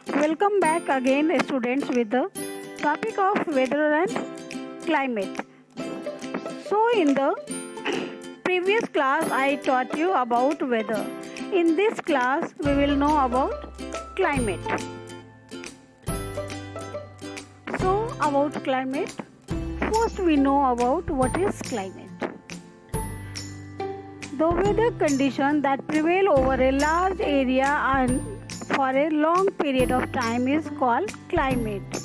Welcome back again, students, with the topic of weather and climate. So, in the previous class, I taught you about weather. In this class, we will know about climate. So, about climate, first we know about what is climate. The weather condition that prevail over a large area and for a long period of time is called climate,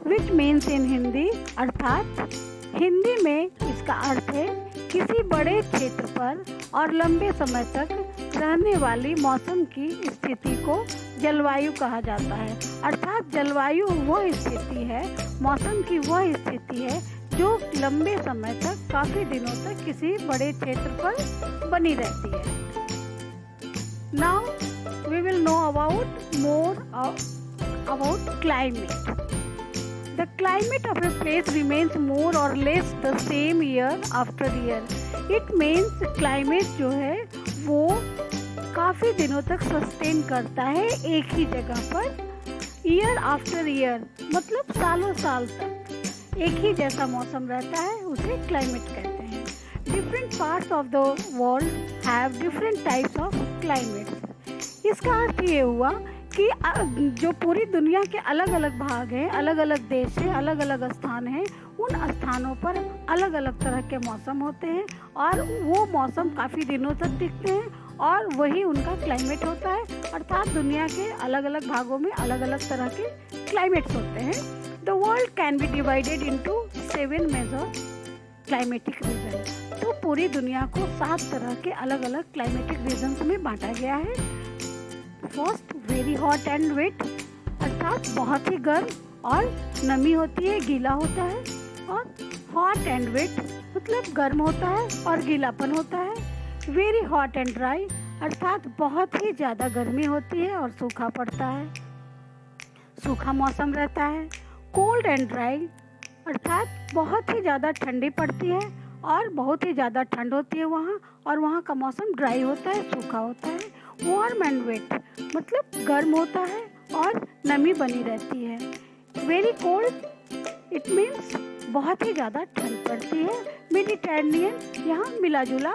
which means in Hindi अर्थात हिंदी में इसका अर्थ है किसी बड़े क्षेत्र पर और लंबे समय तक रहने वाली मौसम की स्थिति को जलवायु कहा जाता है। अर्थात जलवायु वह स्थिति है, मौसम की वह स्थिति है जो लंबे समय तक काफी दिनों तक किसी बड़े क्षेत्र पर बनी रहती है। Now we will know more about climate. The climate of a place remains more or less the same year after year. It means climate जो है वो काफ़ी दिनों तक सस्टेन करता है एक ही जगह पर ईयर आफ्टर ईयर, मतलब सालों साल तक एक ही जैसा मौसम रहता है, उसे क्लाइमेट कहते हैं। Different parts of the world have different types of climates. इसका अर्थ ये हुआ कि जो पूरी दुनिया के अलग अलग भाग हैं, अलग अलग देश हैं, अलग अलग स्थान हैं, उन स्थानों पर अलग अलग तरह के मौसम होते हैं और वो मौसम काफ़ी दिनों तक टिकते हैं और वही उनका क्लाइमेट होता है। अर्थात दुनिया के अलग अलग भागों में अलग अलग तरह के क्लाइमेट्स होते हैं। The world can be divided into 7 major climatic region. तो पूरी दुनिया को 7 तरह के अलग अलग क्लाइमेटिक रीजन्स में बांटा गया है। First, very hot and wet, अर्थात बहुत ही गर्म और नमी होती है, गीला होता है। और हॉट एंड वेट मतलब गर्म होता है और गीलापन होता है। वेरी हॉट एंड ड्राई, अर्थात बहुत ही ज़्यादा गर्मी होती है और सूखा पड़ता है, सूखा मौसम रहता है। कोल्ड एंड ड्राई, अर्थात बहुत ही ज़्यादा ठंडी पड़ती है और बहुत ही ज़्यादा ठंड होती है वहाँ, और वहाँ का मौसम ड्राई होता है, सूखा होता है। वार्म एंड वेट मतलब गर्म होता है और नमी बनी रहती है। वेरी कोल्ड, इट मीन्स बहुत ही ज़्यादा ठंड पड़ती है। मेडिटेरेनियन, यहाँ मिला जुला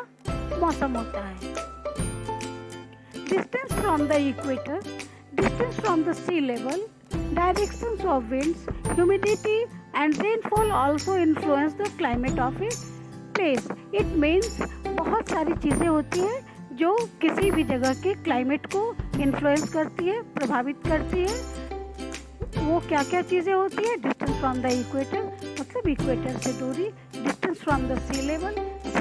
मौसम होता है। Distance from the equator, distance from the sea level, directions of winds, humidity and rainfall also influence the climate of a place. It means बहुत सारी चीज़ें होती हैं जो किसी भी जगह के क्लाइमेट को इन्फ्लुएंस करती है, प्रभावित करती है। वो क्या क्या चीज़ें होती है? डिस्टेंस फ्रॉम द इक्वेटर मतलब इक्वेटर से दूरी, distance from the sea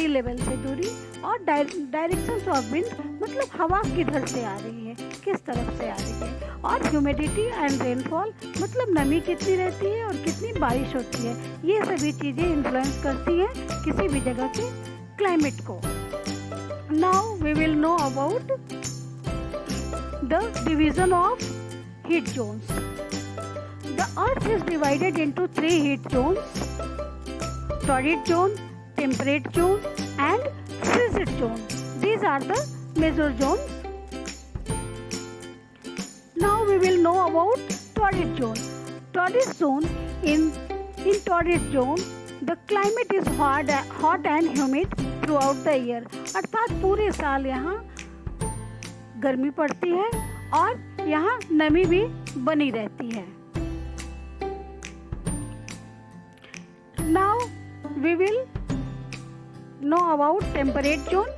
level से दूरी, और डायरेक्शंस ऑफ विंड मतलब हवा किधर से आ रही है, किस तरफ से आ रही है। और ह्यूमिडिटी एंड रेनफॉल मतलब नमी कितनी रहती है और कितनी बारिश होती है। ये सभी चीज़ें इन्फ्लुएंस करती हैं किसी भी जगह के क्लाइमेट को। Now we will know about the division of heat zones. The earth is divided into 3 heat zones: torrid zone, temperate zone and frigid zone. These are the major zones. Now we will know about torrid zone. Torrid zone, in torrid zone the climate is hot and humid throughout the year. अर्थात पूरे साल यहाँ गर्मी पड़ती है और यहाँ नमी भी बनी रहती है। Now we will know about temperate zone.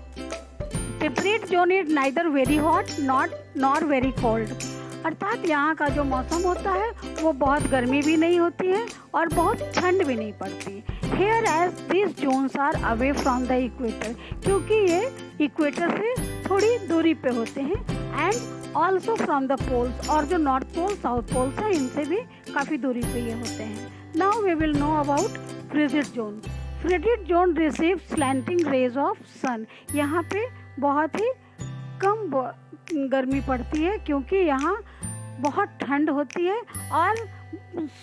Temperate zone is neither very hot nor very cold. अर्थात यहाँ का जो मौसम होता है वो बहुत गर्मी भी नहीं होती है और बहुत ठंड भी नहीं पड़ती। Here as these zones are away from the equator, क्योंकि ये इक्वेटर से थोड़ी दूरी पे होते हैं, and also from the poles, और जो नॉर्थ पोल साउथ पोल्स हैं इनसे भी काफ़ी दूरी पे ये होते हैं। Now we will know about frigid zone. Frigid zone receives slanting rays of sun. यहाँ पे बहुत ही कम गर्मी पड़ती है क्योंकि यहाँ बहुत ठंड होती है और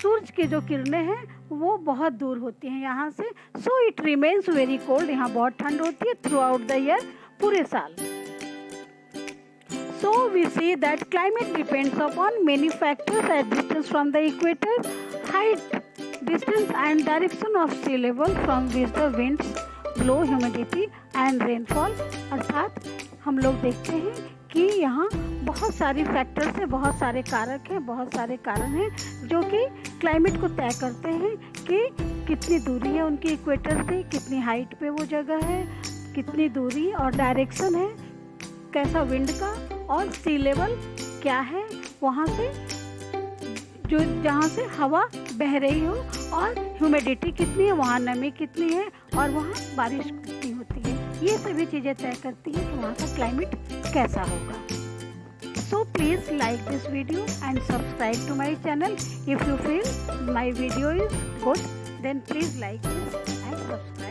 सूरज की जो किरणें हैं वो बहुत दूर होती हैं यहाँ से। So it remains very cold, यहाँ बहुत ठंड होती है थ्रू आउट द ईयर, पूरे साल। So we see that climate depends upon many factors as distance from the equator, height, distance and direction of sea level from which the winds blow, humidity and rainfall। अर्थात हम लोग देखते हैं कि यहाँ बहुत सारी फैक्टर्स हैं, बहुत सारे कारक हैं, बहुत सारे कारण हैं जो कि क्लाइमेट को तय करते हैं कि कितनी दूरी है उनकी इक्वेटर से, कितनी हाइट पे वो जगह है, कितनी दूरी और डायरेक्शन है, कैसा विंड का और सी लेवल क्या है वहाँ से, जो जहाँ से हवा बह रही हो, और ह्यूमिडिटी कितनी है, वहाँ नमी कितनी है और वहाँ बारिश कितनी होती है। ये सभी चीज़ें तय करती हैं कि वहाँ का क्लाइमेट कैसा होगा। So please like this video and subscribe to my channel. If you feel my video is good, then please like this and subscribe.